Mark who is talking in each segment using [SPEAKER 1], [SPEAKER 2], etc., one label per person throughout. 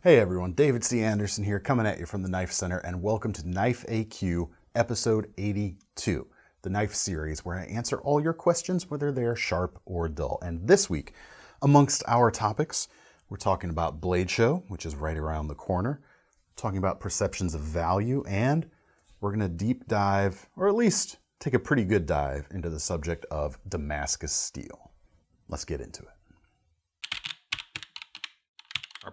[SPEAKER 1] Hey everyone, David C. Anderson here, coming at you from the Knife Center, and welcome to Knife AQ episode 82, the knife series where I answer all your questions, whether they're sharp or dull. And this week, amongst our topics, we're talking about Blade Show, which is right around the corner, talking about perceptions of value, and we're going to deep dive, or at least take a pretty good dive, into the subject of Damascus Steel. Let's get into it. All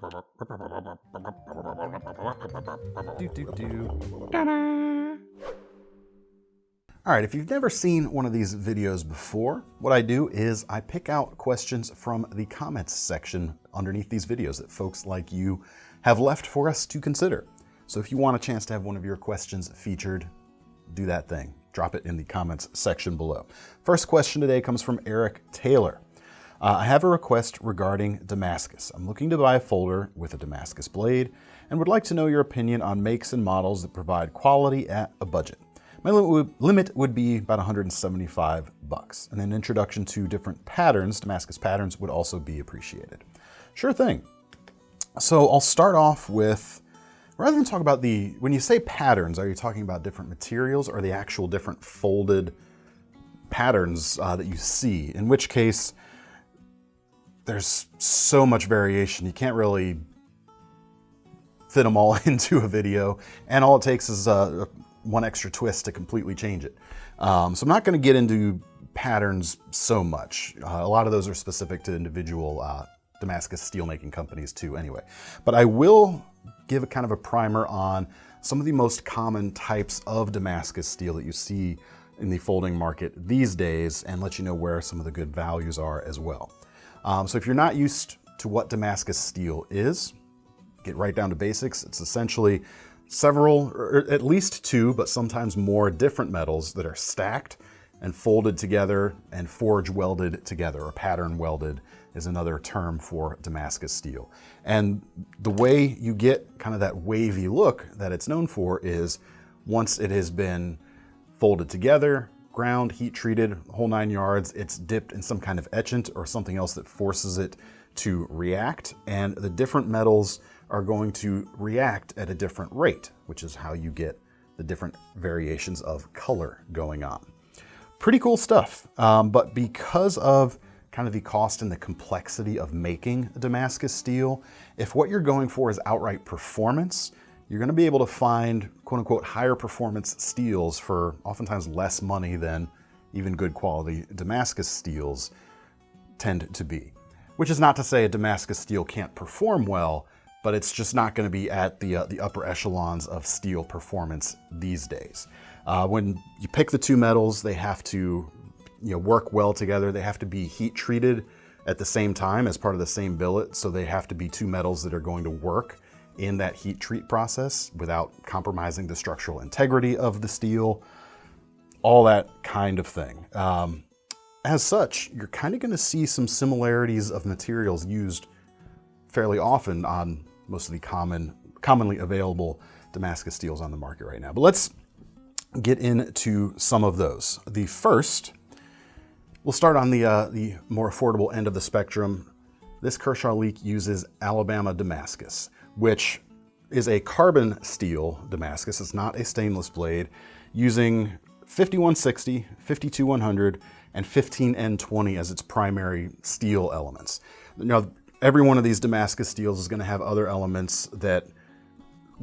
[SPEAKER 1] right, if you've never seen one of these videos before, what I do is I pick out questions from the comments section underneath these videos that folks like you have left for us to consider. So if you want a chance to have one of your questions featured, do that thing. Drop it in the comments section below. First question today comes from Eric Taylor. I have a request regarding Damascus. I'm looking to buy a folder with a Damascus blade and would like to know your opinion on makes and models that provide quality at a budget. My limit would be about $175, and an introduction to different patterns, Damascus patterns, would also be appreciated. Sure thing. So I'll start off with, rather than talk about when you say patterns, are you talking about different materials or the actual different folded patterns that you see? In which case, there's so much variation, you can't really fit them all into a video, and all it takes is one extra twist to completely change it. So I'm not going to get into patterns so much. A lot of those are specific to individual Damascus steelmaking companies too anyway. But I will give a kind of a primer on some of the most common types of Damascus steel that you see in the folding market these days, and let you know where some of the good values are as well. So if you're not used to what Damascus steel is, get right down to basics. It's essentially several, or at least two, but sometimes more different metals that are stacked and folded together and forge welded together, or pattern welded is another term for Damascus steel. And the way you get kind of that wavy look that it's known for is once it has been folded together, ground, heat treated, whole 9 yards, it's dipped in some kind of etchant or something else that forces it to react, and the different metals are going to react at a different rate, which is how you get the different variations of color going on. Pretty cool stuff, but because of kind of the cost and the complexity of making Damascus steel, if what you're going for is outright performance, you're going to be able to find quote-unquote higher performance steels for oftentimes less money than even good quality Damascus steels tend to be. Which is not to say a Damascus steel can't perform well, but it's just not going to be at the upper echelons of steel performance these days. When you pick the two metals, they have to work well together. They have to be heat treated at the same time as part of the same billet, so they have to be two metals that are going to work in that heat treat process without compromising the structural integrity of the steel, all that kind of thing. As such, you're kind of going to see some similarities of materials used fairly often on most of the commonly available Damascus steels on the market right now. But let's get into some of those. The first, we'll start on the more affordable end of the spectrum. This Kershaw leak uses Alabama Damascus, which is a carbon steel Damascus. It's not a stainless blade, using 5160, 52100, and 15N20 as its primary steel elements. Now, every one of these Damascus steels is going to have other elements that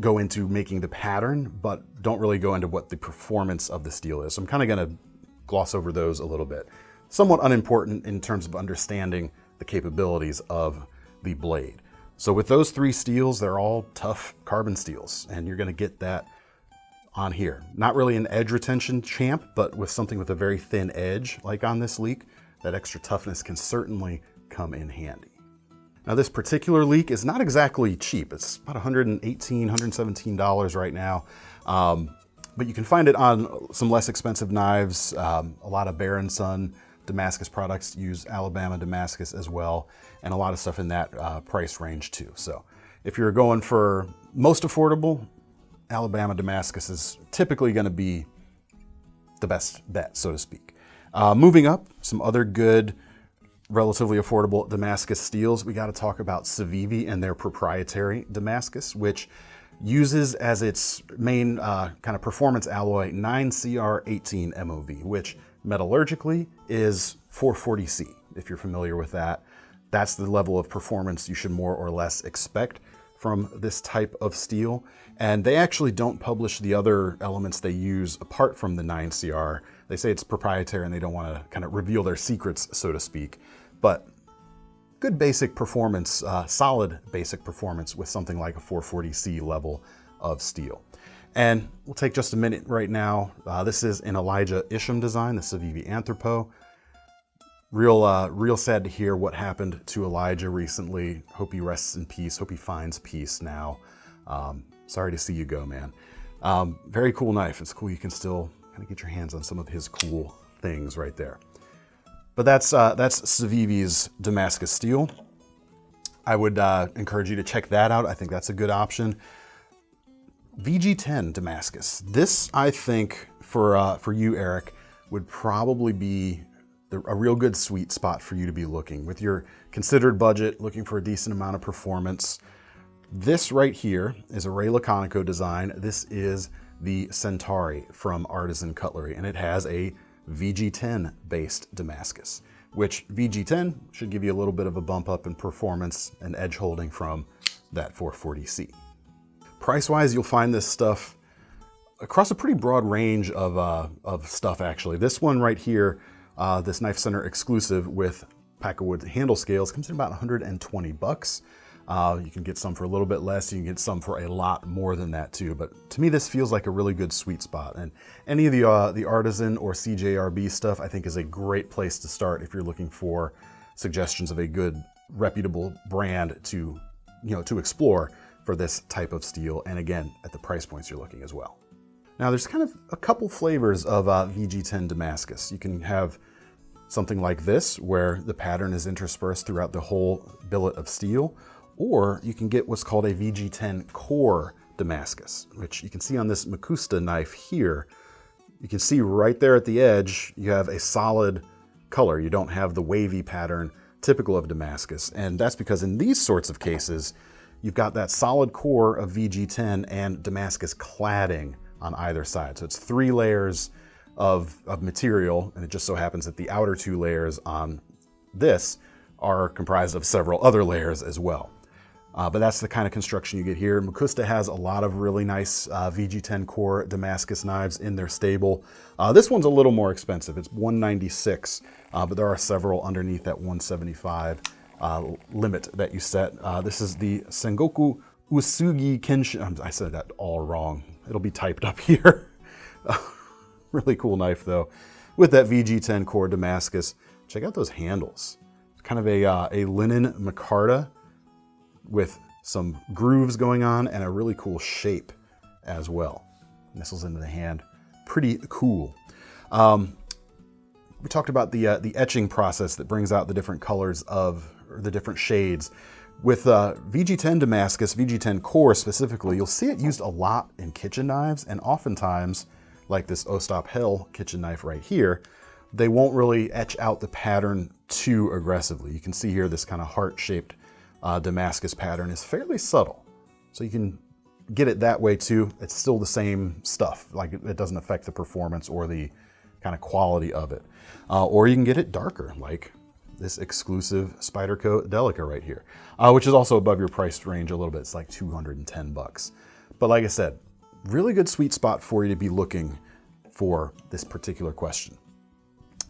[SPEAKER 1] go into making the pattern, but don't really go into what the performance of the steel is. So I'm kind of going to gloss over those a little bit. Somewhat unimportant in terms of understanding the capabilities of the blade. So with those three steels, they're all tough carbon steels, and you're going to get that on here. Not really an edge retention champ, but with something with a very thin edge, like on this leak, that extra toughness can certainly come in handy. Now this particular leak is not exactly cheap. It's about $118, $117 right now. But you can find it on some less expensive knives. A lot of Bear & Son Damascus products use Alabama Damascus as well, and a lot of stuff in that price range too. So if you're going for most affordable, Alabama Damascus is typically going to be the best bet, so to speak. Moving up, some other good relatively affordable Damascus steels, we got to talk about Civivi and their proprietary Damascus, which uses as its main kind of performance alloy 9CR18 MOV, which metallurgically is 440C. If you're familiar with that, that's the level of performance you should more or less expect from this type of steel. And they actually don't publish the other elements they use apart from the 9CR. They say it's proprietary and they don't want to kind of reveal their secrets, so to speak. But good basic performance, solid basic performance with something like a 440C level of steel. And we'll take just a minute right now. This is an Elijah Isham design, the Civivi Anthropo. Real sad to hear what happened to Elijah recently. Hope he rests in peace. Hope he finds peace now. Sorry to see you go, man. Very cool knife. It's cool you can still kind of get your hands on some of his cool things right there. But that's Civivi's Damascus Steel. I would encourage you to check that out. I think that's a good option. VG10 Damascus. This, I think, for you, Eric, would probably be a real good sweet spot for you to be looking. With your considered budget, looking for a decent amount of performance. This right here is a Ray Laconico design. This is the Centauri from Artisan Cutlery, and it has a VG10 based Damascus, which VG10 should give you a little bit of a bump up in performance and edge holding from that 440C. Price-wise, you'll find this stuff across a pretty broad range of stuff, actually. This one right here, this KnifeCenter exclusive with Pack-A-Wood handle scales, comes in about 120 bucks. You can get some for a little bit less. You can get some for a lot more than that too. But to me, this feels like a really good sweet spot. And any of the Artisan or CJRB stuff, I think, is a great place to start if you're looking for suggestions of a good, reputable brand to explore for this type of steel. And again, at the price points you're looking as well. Now, there's kind of a couple flavors of VG10 Damascus. You can have something like this, where the pattern is interspersed throughout the whole billet of steel. Or you can get what's called a VG10 core Damascus, which you can see on this Makusta knife here. You can see right there at the edge, you have a solid color. You don't have the wavy pattern typical of Damascus. And that's because in these sorts of cases, you've got that solid core of VG10 and Damascus cladding on either side. So it's 3 layers of material, and it just so happens that the outer 2 layers on this are comprised of several other layers as well. But that's the kind of construction you get here. Makusta has a lot of really nice VG10 core Damascus knives in their stable. This one's a little more expensive. It's $196, but there are several underneath that $175 limit that you set. This is the Sengoku Usugi Kenshin. I said that all wrong. It'll be typed up here. Really cool knife though. With that VG10 core Damascus, check out those handles. It's kind of a linen micarta with some grooves going on and a really cool shape as well. Nestles into the hand. Pretty cool. We talked about the etching process that brings out the different colors or the different shades. With VG10 Damascus, VG10 core specifically, you'll see it used a lot in kitchen knives, and oftentimes, like this Ostap Hell kitchen knife right here, they won't really etch out the pattern too aggressively. You can see here this kind of heart-shaped Damascus pattern is fairly subtle. So you can get it that way too. It's still the same stuff. Like it doesn't affect the performance or the kind of quality of it. Or you can get it darker, like this exclusive Spyderco Delica right here, which is also above your price range a little bit. It's like 210 bucks. But like I said, really good sweet spot for you to be looking for this particular question.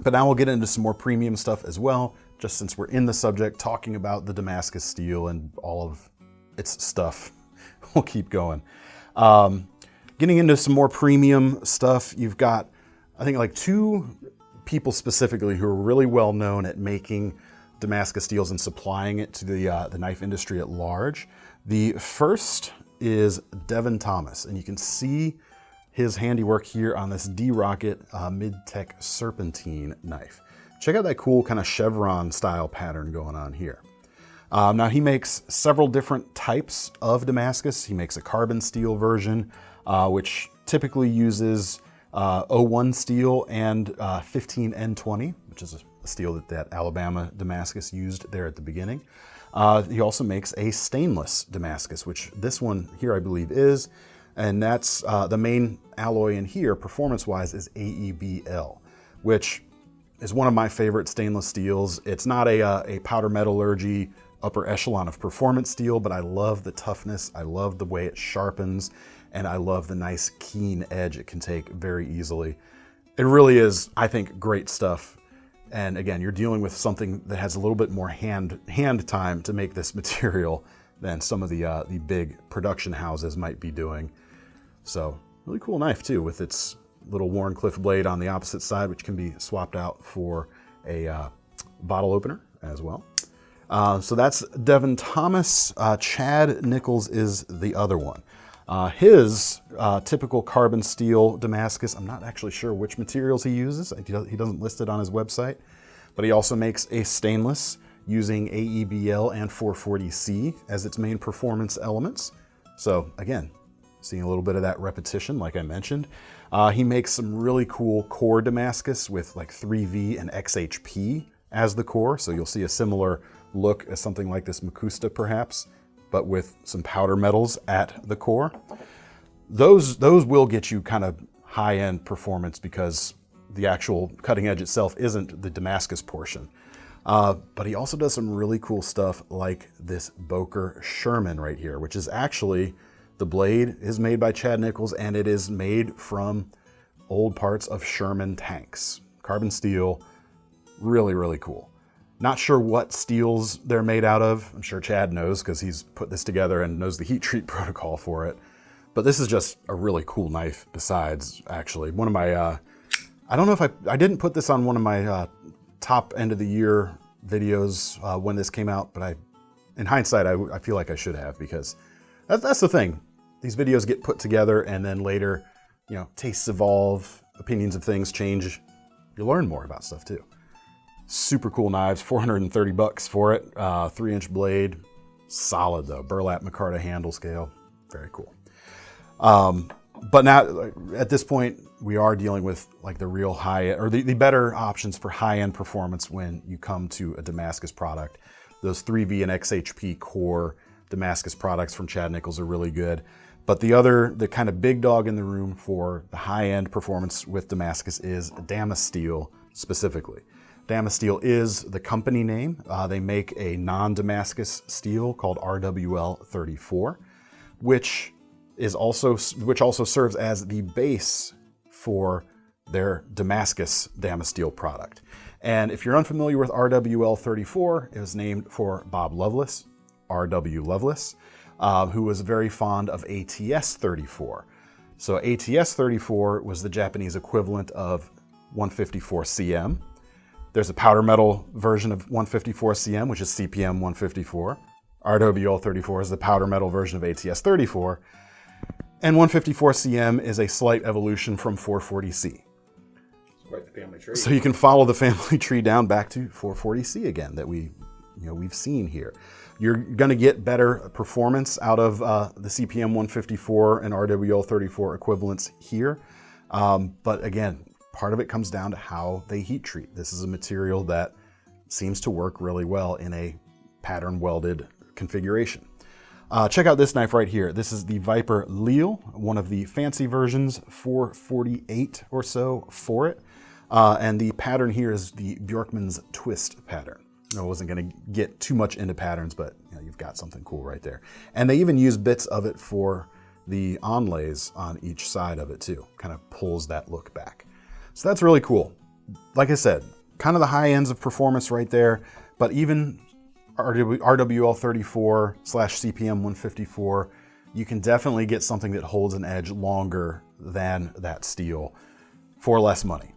[SPEAKER 1] But now we'll get into some more premium stuff as well, just since we're in the subject, talking about the Damascus Steel and all of its stuff. We'll keep going. Getting into some more premium stuff, you've got, I think, like 2 people specifically who are really well known at making Damascus steels and supplying it to the knife industry at large. The first is Devin Thomas, and you can see his handiwork here on this D-Rocket Mid-Tech Serpentine knife. Check out that cool kind of chevron style pattern going on here. Now he makes several different types of Damascus. He makes a carbon steel version, which typically uses 01 steel and 15N20, which is a steel that Alabama Damascus used there at the beginning. He also makes a stainless Damascus, which this one here I believe is, and that's the main alloy in here, performance-wise, is AEBL, which is one of my favorite stainless steels. It's not a powder metallurgy upper echelon of performance steel, but I love the toughness, I love the way it sharpens, and I love the nice keen edge it can take very easily. It really is, I think, great stuff. And again, you're dealing with something that has a little bit more hand time to make this material than some of the big production houses might be doing. So really cool knife too, with its little Wharncliffe blade on the opposite side, which can be swapped out for a bottle opener as well. So that's Devin Thomas. Chad Nichols is the other one. His typical carbon steel Damascus, I'm not actually sure which materials he uses. He doesn't list it on his website, but he also makes a stainless using AEBL and 440C as its main performance elements. So again, seeing a little bit of that repetition, like I mentioned. He makes some really cool core Damascus with like 3V and XHP as the core. So you'll see a similar look as something like this Makusta perhaps, but with some powder metals at the core. Those will get you kind of high-end performance because the actual cutting edge itself isn't the Damascus portion. But he also does some really cool stuff like this Boker Sherman right here, which is actually, the blade is made by Chad Nichols and it is made from old parts of Sherman tanks. Carbon steel, really, really cool. Not sure what steels they're made out of. I'm sure Chad knows because he's put this together and knows the heat treat protocol for it. But this is just a really cool knife besides, actually. One of my, I don't know if I didn't put this on one of my top end of the year videos when this came out, but in hindsight, I feel like I should have, because that's the thing. These videos get put together and then later, you know, tastes evolve, opinions of things change. You learn more about stuff too. Super cool knives, 430 bucks for it. 3-inch blade, solid though. Burlap micarta handle scale, very cool. But now at this point, we are dealing with like the real high, or the better options for high-end performance when you come to a Damascus product. Those 3V and XHP core Damascus products from Chad Nichols are really good. But the kind of big dog in the room for the high-end performance with Damascus is Damascus Steel specifically. Damascus Steel is the company name. They make a non-Damascus steel called RWL 34, which also serves as the base for their Damascus Steel product. And if you're unfamiliar with RWL 34, it was named for Bob Lovelace, R.W. Lovelace, who was very fond of ATS 34. So ATS 34 was the Japanese equivalent of 154 CM. There's a powder metal version of 154 CM, which is CPM 154. RWL 34 is the powder metal version of ATS 34. And 154 CM is a slight evolution from 440C.
[SPEAKER 2] Quite the family tree.
[SPEAKER 1] So you can follow the family tree down back to 440C again that we've seen here. You're going to get better performance out of the CPM 154 and RWL 34 equivalents here. But again, part of it comes down to how they heat treat. This is a material that seems to work really well in a pattern welded configuration. Check out this knife right here. This is the Viper Lille, one of the fancy versions, 448 or so for it. And the pattern here is the Bjorkman's twist pattern. I wasn't going to get too much into patterns, but you've got something cool right there. And they even use bits of it for the onlays on each side of it too. Kind of pulls that look back. So that's really cool. Like I said, kind of the high ends of performance right there, but even RWL 34 / CPM 154, you can definitely get something that holds an edge longer than that steel for less money.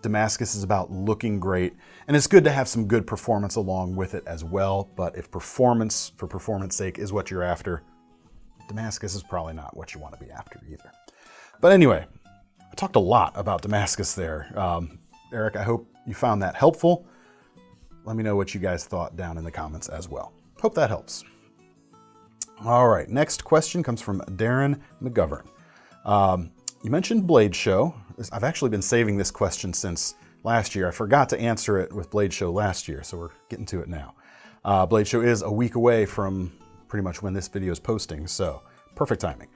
[SPEAKER 1] Damascus is about looking great, and it's good to have some good performance along with it as well, but if performance for performance sake is what you're after, Damascus is probably not what you want to be after either. But anyway, I talked a lot about Damascus there. Eric, I hope you found that helpful. Let me know what you guys thought down in the comments as well. Hope that helps. All right, next question comes from Darren McGovern. You mentioned Blade Show. I've actually been saving this question since last year. I forgot to answer it with Blade Show last year, so we're getting to it now. Blade Show is a week away from pretty much when this video is posting, so perfect timing.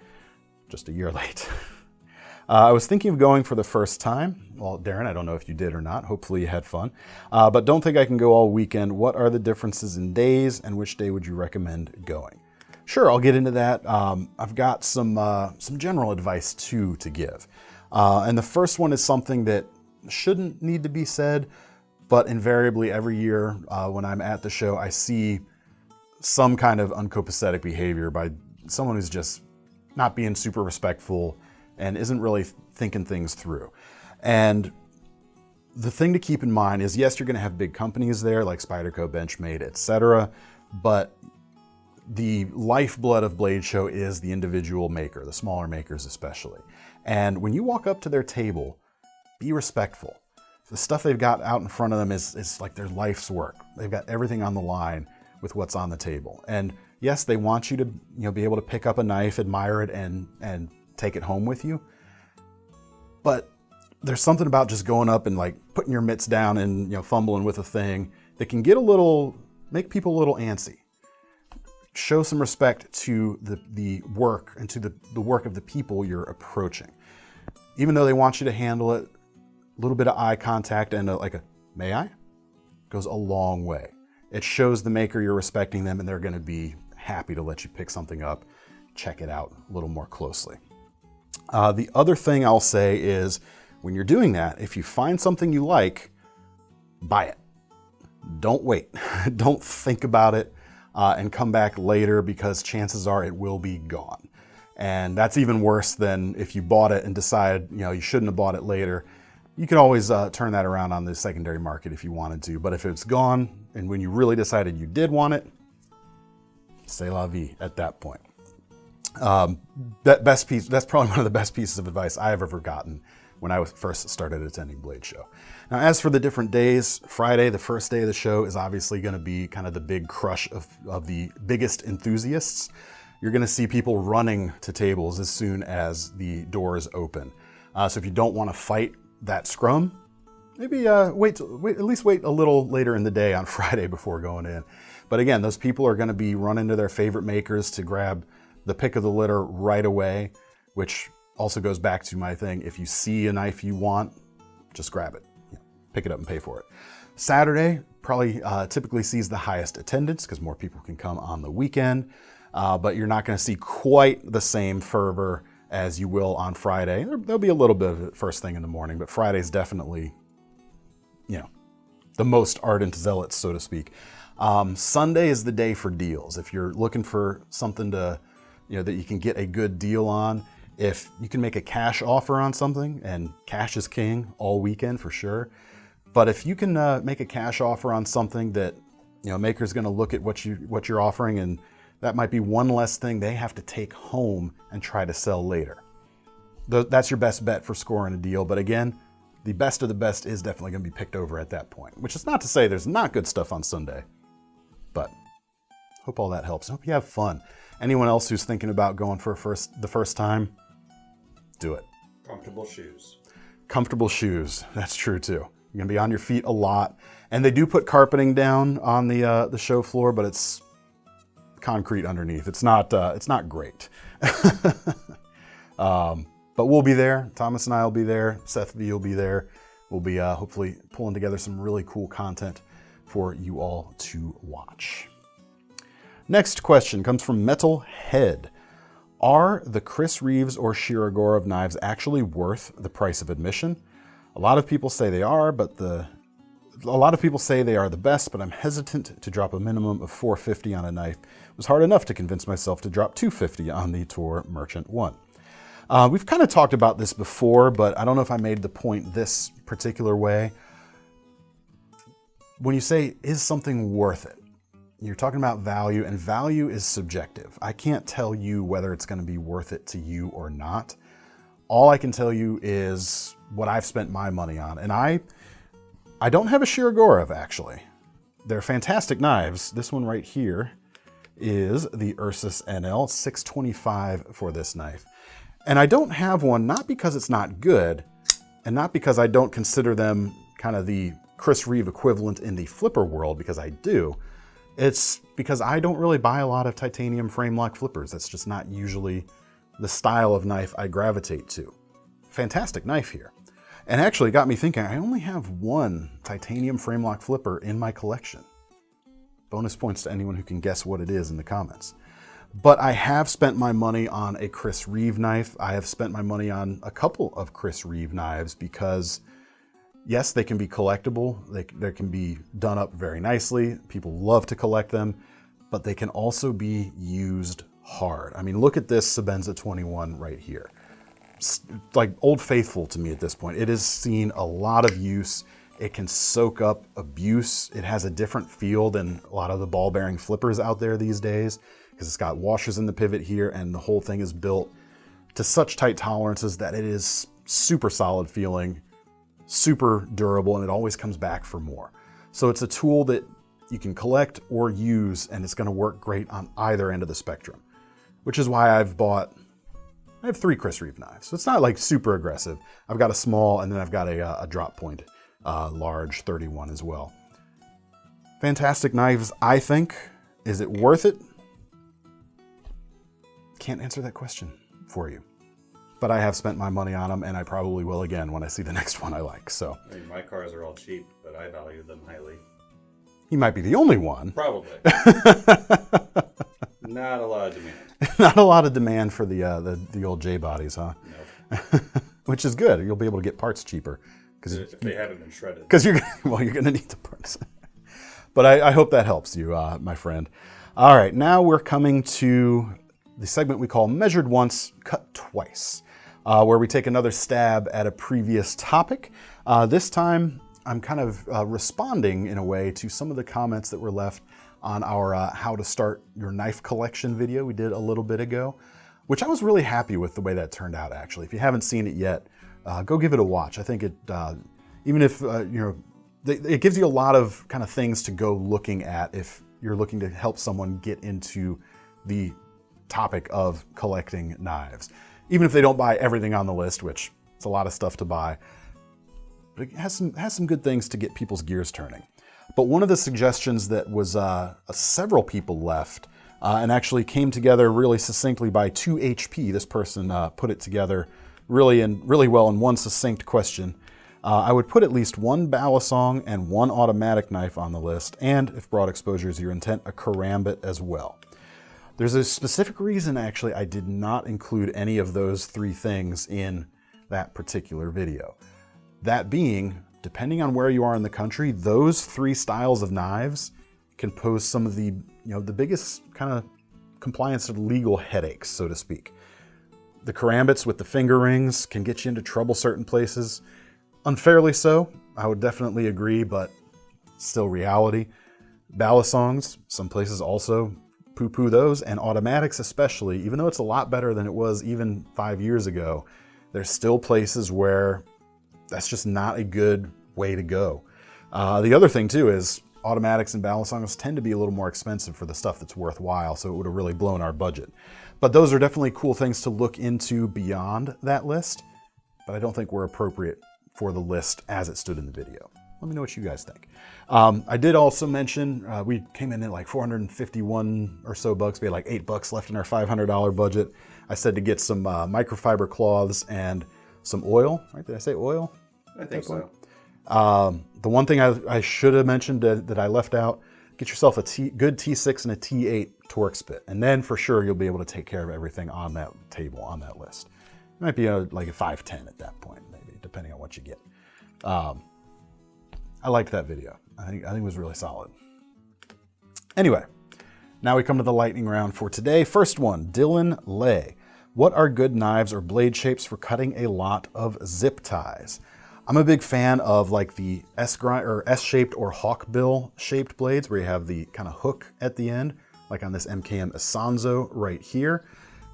[SPEAKER 1] Just a year late. I was thinking of going for the first time. Well, Darren, I don't know if you did or not. Hopefully you had fun. But don't think I can go all weekend. What are the differences in days, and which day would you recommend going? Sure, I'll get into that. I've got some general advice too to give. And the first one is something that shouldn't need to be said, but invariably every year when I'm at the show, I see some kind of uncopacetic behavior by someone who's just not being super respectful and isn't really thinking things through. And the thing to keep in mind is, yes, you're gonna have big companies there like Spyderco, Benchmade, etc., but the lifeblood of Blade Show is the individual maker, the smaller makers especially. And when you walk up to their table, be respectful. The stuff they've got out in front of them is like their life's work. They've got everything on the line with what's on the table. And yes, they want you to be able to pick up a knife, admire it, and take it home with you. But there's something about just going up and like putting your mitts down and fumbling with a thing that can make people a little antsy. Show some respect to the work and to the work of the people you're approaching. Even though they want you to handle it, a little bit of eye contact and like a "may I?" goes a long way. It shows the maker you're respecting them, and they're going to be happy to let you pick something up, check it out a little more closely. The other thing I'll say is, when you're doing that, if you find something you like, buy it. Don't wait. Don't think about it and come back later, because chances are it will be gone. And that's even worse than if you bought it and decide you shouldn't have bought it later. You could always turn that around on the secondary market if you wanted to. But if it's gone and when you really decided you did want it, c'est la vie at that point. That's probably one of the best pieces of advice I've ever gotten when I first started attending Blade Show. Now, as for the different days, Friday, the first day of the show, is obviously going to be kind of the big crush of the biggest enthusiasts. You're going to see people running to tables as soon as the doors open. So if you don't want to fight that scrum, maybe wait at least a little later in the day on Friday before going in. But again, those people are going to be running to their favorite makers to grab the pick of the litter right away, which also goes back to my thing. If you see a knife you want, just grab it. Pick it up and pay for it. Saturday probably typically sees the highest attendance because more people can come on the weekend, but you're not going to see quite the same fervor as you will on Friday. There'll be a little bit of it first thing in the morning, but Friday's definitely, the most ardent zealots, so to speak. Sunday is the day for deals. If you're looking for something to, that you can get a good deal on, if you can make a cash offer on something, and cash is king all weekend for sure. But if you can make a cash offer on something that, maker's going to look at what you're offering, and that might be one less thing they have to take home and try to sell later. That's your best bet for scoring a deal. But again, the best of the best is definitely going to be picked over at that point, which is not to say there's not good stuff on Sunday, but hope all that helps. I hope you have fun. Anyone else who's thinking about going for the first time, do it.
[SPEAKER 2] Comfortable shoes.
[SPEAKER 1] Comfortable shoes. That's true too. You're going to be on your feet a lot. And they do put carpeting down on the show floor, but it's concrete underneath. It's not great. But we'll be there. Thomas and I will be there. Seth V will be there. We'll be hopefully pulling together some really cool content for you all to watch. Next question comes from Metal Head. Are the Chris Reeves or Shirogorov knives actually worth the price of admission? A lot of people say they are, a lot of people say they are the best, but I'm hesitant to drop a minimum of $450 on a knife. It was hard enough to convince myself to drop $250 on the Tor Merchant 1. We've kind of talked about this before, but I don't know if I made the point this particular way. When you say, is something worth it? You're talking about value, and value is subjective. I can't tell you whether it's going to be worth it to you or not. All I can tell you is what I've spent my money on. And I don't have a Shirogorov, actually. They're fantastic knives. This one right here is the Ursus NL 625 for this knife. And I don't have one not because it's not good, and not because I don't consider them kind of the Chris Reeve equivalent in the flipper world, because I do, it's because I don't really buy a lot of titanium frame lock flippers. That's just not usually the style of knife I gravitate to. Fantastic knife here. And actually got me thinking, I only have one titanium frame lock flipper in my collection. Bonus points to anyone who can guess what it is in the comments. But I have spent my money on a Chris Reeve knife. I have spent my money on a couple of Chris Reeve knives because, yes, they can be collectible. They can be done up very nicely. People love to collect them, but they can also be used hard. I mean, look at this Sebenza 21 right here. It's like Old Faithful to me at this point. It has seen a lot of use. It can soak up abuse. It has a different feel than a lot of the ball bearing flippers out there these days, because it's got washers in the pivot here and the whole thing is built to such tight tolerances that it is super solid feeling, super durable, and it always comes back for more. So it's a tool that you can collect or use, and it's going to work great on either end of the spectrum, which is why I have 3 Chris Reeve knives. So it's not like super aggressive. I've got a small, and then I've got a drop point, large 31 as well. Fantastic knives, I think. Is it worth it? Can't answer that question for you. But I have spent my money on them, and I probably will again when I see the next one I like. So
[SPEAKER 2] I mean, my cars are all cheap, but I value them highly.
[SPEAKER 1] He might be the only one.
[SPEAKER 2] Probably. Not a lot of demand.
[SPEAKER 1] Not a lot of demand for the old J bodies, huh?
[SPEAKER 2] No.
[SPEAKER 1] Which is good. You'll be able to get parts cheaper.
[SPEAKER 2] If they haven't been shredded.
[SPEAKER 1] Because you're going to need the parts. But I hope that helps you, my friend. All right, now we're coming to the segment we call Measured Once, Cut Twice, where we take another stab at a previous topic. This time, I'm kind of responding in a way to some of the comments that were left on our How to Start Your Knife Collection video we did a little bit ago, which I was really happy with the way that turned out, actually. If you haven't seen it yet, go give it a watch. I think it, even if, it gives you a lot of kind of things to go looking at if you're looking to help someone get into the topic of collecting knives. Even if they don't buy everything on the list, which it's a lot of stuff to buy, but it has some good things to get people's gears turning. But one of the suggestions that was several people left and actually came together really succinctly by 2HP. This person put it together really well in one succinct question. I would put at least one balisong and one automatic knife on the list, and if broad exposure is your intent, a karambit as well. There's a specific reason, actually, I did not include any of those 3 things in that particular video. That being, depending on where you are in the country, those 3 styles of knives can pose some of the biggest kind of compliance and legal headaches, so to speak. The karambits with the finger rings can get you into trouble certain places. Unfairly so, I would definitely agree, but still reality. Balisongs, some places also poo-poo those, and automatics especially, even though it's a lot better than it was even 5 years ago, there's still places where that's just not a good way to go. The other thing too is automatics and balisongs tend to be a little more expensive for the stuff that's worthwhile, so it would have really blown our budget. But those are definitely cool things to look into beyond that list, but I don't think were appropriate for the list as it stood in the video. Let me know what you guys think. I did also mention, we came in at like 451 or so bucks. We had like $8 left in our $500 budget. I said to get some microfiber cloths and some oil, right? Did I say oil?
[SPEAKER 2] I think so.
[SPEAKER 1] The one thing I should have mentioned that I left out, get yourself a good T6 and a T8 Torx bit. And then for sure, you'll be able to take care of everything on that table, on that list. It might be like a 510 at that point, maybe, depending on what you get. I liked that video. I think it was really solid. Anyway, now we come to the lightning round for today. First one, Dylan Lay. What are good knives or blade shapes for cutting a lot of zip ties? I'm a big fan of like the S-shaped or hawkbill shaped blades where you have the kind of hook at the end, like on this MKM Isanzo right here,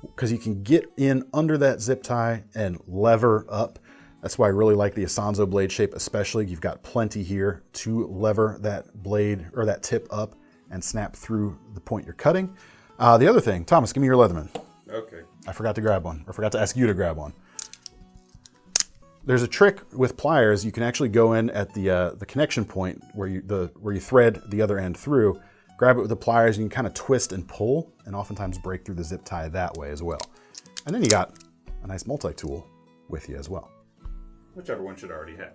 [SPEAKER 1] because you can get in under that zip tie and lever up. That's why I really like the Isanzo blade shape, especially. You've got plenty here to lever that blade or that tip up and snap through the point you're cutting. The other thing, Thomas, give me your Leatherman.
[SPEAKER 2] Okay.
[SPEAKER 1] I forgot to grab one. I forgot to ask you to grab one. There's a trick with pliers. You can actually go in at the connection point where you thread the other end through, grab it with the pliers, and you can kind of twist and pull, and oftentimes break through the zip tie that way as well. And then you got a nice multi-tool with you as well.
[SPEAKER 2] Which everyone should already have.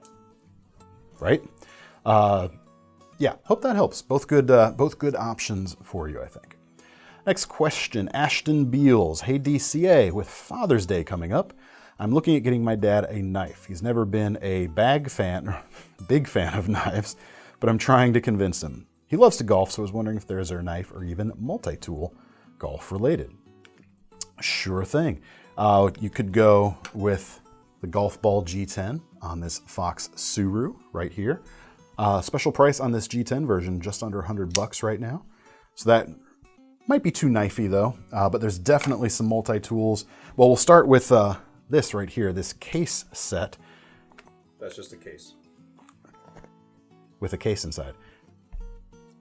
[SPEAKER 1] Right? Yeah, hope that helps. Both good options for you, I think. Next question, Ashton Beals. Hey DCA, with Father's Day coming up, I'm looking at getting my dad a knife. He's never been a big fan of knives, but I'm trying to convince him. He loves to golf, so I was wondering if there's a knife or even multi-tool golf related. Sure thing. You could go with the Golf Ball G10 on this Fox Suru right here. Special price on this G10 version, just under $100 right now. So that might be too knifey though, but there's definitely some multi-tools. Well, we'll start with this right here, this case set.
[SPEAKER 2] That's just a case.
[SPEAKER 1] With a case inside.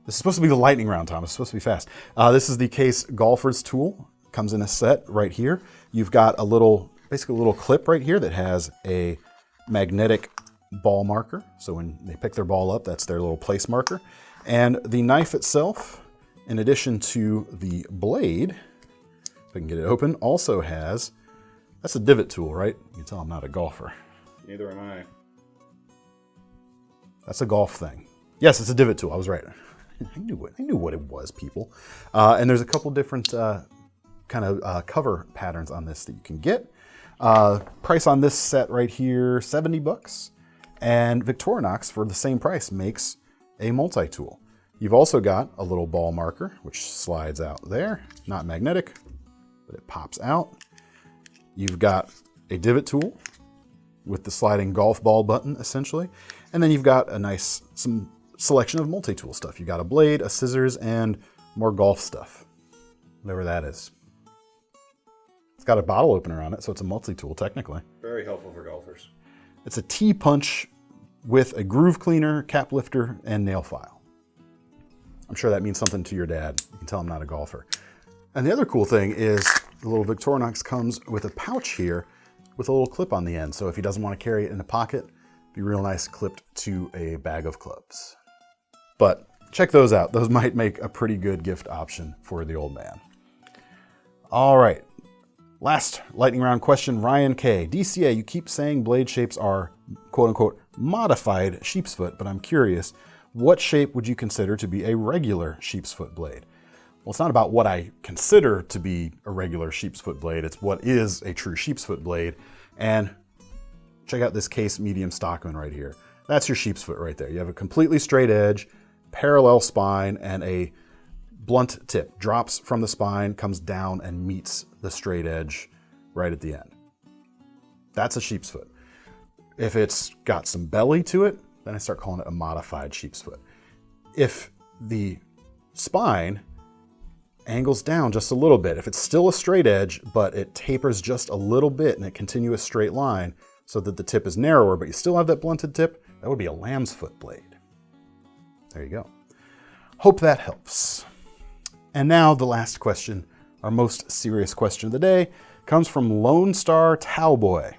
[SPEAKER 1] This is supposed to be the lightning round, Tom. It's supposed to be fast. This is the Case Golfer's Tool. Comes in a set right here. You've got basically a little clip right here that has a magnetic ball marker. So when they pick their ball up, that's their little place marker. And the knife itself, in addition to the blade, if I can get it open, also has, that's a divot tool, right? You can tell I'm not a golfer.
[SPEAKER 2] Neither am I.
[SPEAKER 1] That's a golf thing. Yes, it's a divot tool. I was right. I knew what it was, people. And there's a couple different kind of cover patterns on this that you can get. Price on this set right here, $70. And Victorinox, for the same price, makes a multi-tool. You've also got a little ball marker, which slides out there. Not magnetic, but it pops out. You've got a divot tool with the sliding golf ball button, essentially. And then you've got some selection of multi-tool stuff. You've got a blade, a scissors, and more golf stuff. Whatever that is. It's got a bottle opener on it, so it's a multi-tool, technically.
[SPEAKER 2] Very helpful for golfers.
[SPEAKER 1] It's a T-punch with a groove cleaner, cap lifter, and nail file. I'm sure that means something to your dad. You can tell I'm not a golfer. And the other cool thing is the little Victorinox comes with a pouch here with a little clip on the end. So if he doesn't want to carry it in a pocket, it'd be real nice clipped to a bag of clubs. But check those out. Those might make a pretty good gift option for the old man. All right. Last lightning round question, Ryan K. DCA, you keep saying blade shapes are quote unquote modified sheepsfoot, but I'm curious, what shape would you consider to be a regular sheepsfoot blade? Well, it's not about what I consider to be a regular sheepsfoot blade, it's what is a true sheepsfoot blade. And check out this Case medium stock one right here. That's your sheepsfoot right there. You have a completely straight edge, parallel spine, and a blunt tip. Drops from the spine, comes down, and meets the straight edge right at the end. That's a sheepsfoot. If it's got some belly to it, then I start calling it a modified sheepsfoot. If the spine angles down just a little bit, if it's still a straight edge, but it tapers just a little bit in a continuous straight line so that the tip is narrower, but you still have that blunted tip, that would be a lamb's foot blade. There you go. Hope that helps. And now the last question, our most serious question of the day, comes from Lone Star Towboy.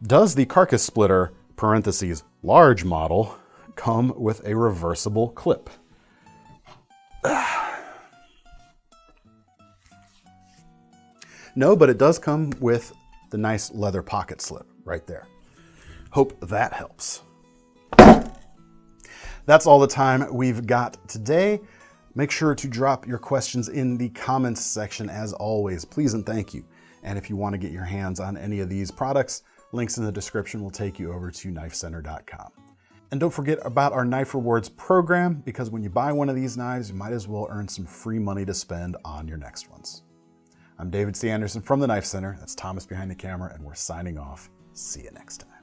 [SPEAKER 1] Does the Carcass Splitter, parentheses, large model, come with a reversible clip? No, but it does come with the nice leather pocket slip right there. Hope that helps. That's all the time we've got today. Make sure to drop your questions in the comments section as always. Please and thank you. And if you want to get your hands on any of these products, links in the description will take you over to KnifeCenter.com. And don't forget about our Knife Rewards program, because when you buy one of these knives, you might as well earn some free money to spend on your next ones. I'm David C. Anderson from the Knife Center. That's Thomas behind the camera, and we're signing off. See you next time.